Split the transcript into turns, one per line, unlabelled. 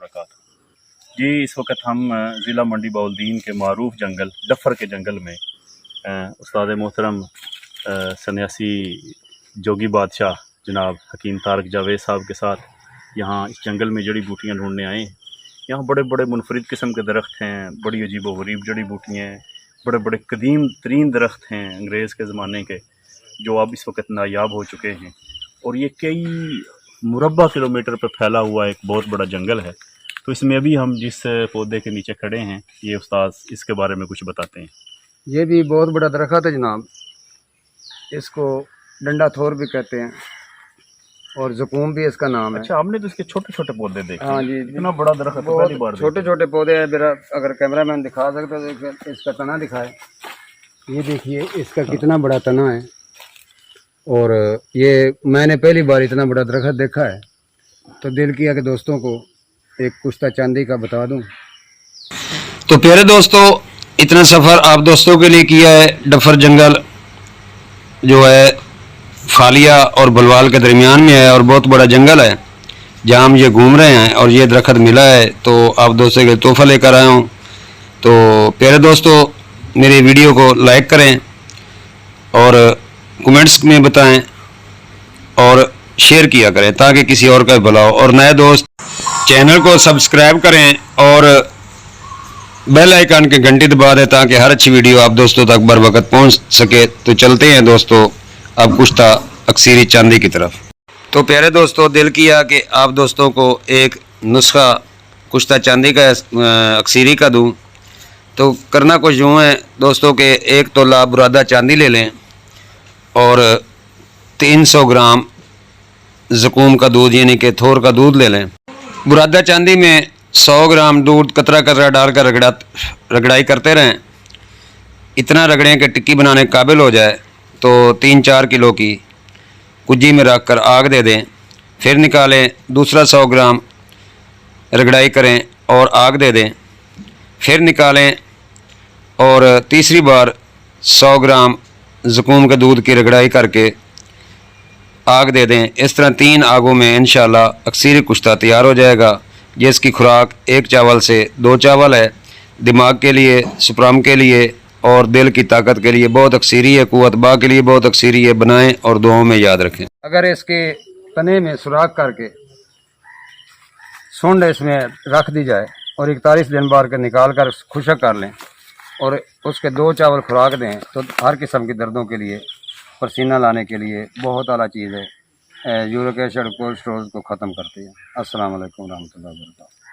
वबरकातुहू। जी इस वक्त हम ज़िला मंडी बाउलदीन के मारूफ जंगल डफर के जंगल में उस्ताद मोहतरम सन्यासी जोगी बादशाह जनाब हकीम तारक जावेद साहब के साथ यहाँ इस जंगल में जड़ी बूटियाँ ढूंढने आए हैं। यहाँ बड़े बड़े मुनफरिद किस्म के दरख्त हैं, बड़ी अजीब व गरीब जड़ी बूटियाँ हैं, बड़े बड़े कदीम तरीन दरख्त हैं अंग्रेज़ के ज़माने के, जो अब इस वक्त नायाब हो चुके हैं। और ये कई मुरब्बा किलोमीटर पर फैला हुआ एक बहुत बड़ा जंगल है। तो इसमें अभी हम जिस पौधे के नीचे खड़े हैं, ये उस्ताद इसके बारे में कुछ बताते हैं।
ये भी बहुत बड़ा दरख्त है जनाब, इसको डंडा थोर भी कहते हैं और ज़कूम भी इसका नाम है।
अच्छा, आपने तो इसके छोटे छोटे पौधे देखे?
हाँ जी,
इतना बड़ा दरख्त पहली बार।
छोटे छोटे पौधे हैं। मेरा अगर कैमरामैन दिखा सकते तो देखिए इसका तना दिखाए। ये देखिए इसका कितना बड़ा तना है, और ये मैंने पहली बार इतना बड़ा दरख्त देखा है, तो दिल किया कि दोस्तों को एक कुश्ता चांदी का बता दूं।
तो प्यारे दोस्तों, इतना सफ़र आप दोस्तों के लिए किया है। डफर जंगल जो है फालिया और बलवाल के दरमियान में है, और बहुत बड़ा जंगल है जहाँ हम ये घूम रहे हैं, और ये दरख्त मिला है तो आप दोस्तों के तोहफ़ा लेकर आया हूँ। तो प्यारे दोस्तों, मेरी वीडियो को लाइक करें और कमेंट्स में बताएं और शेयर किया करें ताकि किसी और का भला हो। और नए दोस्त चैनल को सब्सक्राइब करें और बेल आइकन के घंटी दबा दें ताकि हर अच्छी वीडियो आप दोस्तों तक बर वक्त पहुँच सके। तो चलते हैं दोस्तों अब कुश्ता अक्सीरी चांदी की तरफ। तो प्यारे दोस्तों, दिल किया कि आप दोस्तों को एक नुस्खा कुश्ता चांदी का अक्सीरी का दूं। तो करना कुछ यूँ है दोस्तों के 1 तोला बुरादा चांदी ले लें और 300 ग्राम ज़कूम का दूध यानी कि थोर का दूध ले लें। बुरादा चांदी में 100 ग्राम दूध कतरा कतरा डालकर रगड़ाई करते रहें। इतना रगड़ें कि टिक्की बनाने के काबिल हो जाए। तो 3-4 किलो की कुज्जी में रख कर आग दे दें। फिर निकालें, दूसरा 100 ग्राम रगड़ाई करें और आग दे दें। फिर निकालें और तीसरी बार 100 ग्राम ज़कूम के दूध की रगड़ाई करके आग दे दें। इस तरह 3 आगों में इंशाल्लाह अक्सीरी कुश्ता तैयार हो जाएगा, जिसकी खुराक 1 चावल से 2 चावल है। दिमाग के लिए, सुप्राम के लिए और दिल की ताकत के लिए बहुत अक्सीरी है, कुव्वत बा के लिए बहुत अक्सीरी है। बनाएं और दुआओं में याद रखें।
अगर इसके तने में सुराख करके सूंड इसमें रख दी जाए और 41 दिन बाद के निकाल कर खुशक कर लें और उसके 2 चावल खुराक दें, तो हर किस्म की दर्दों के लिए, पसीना लाने के लिए बहुत आला चीज़ है। यूरिक एसिड कोलेस्ट्रॉल को ख़त्म करती है। अस्सलाम वालेकुम रहमतुल्लाहि व बरकातहू।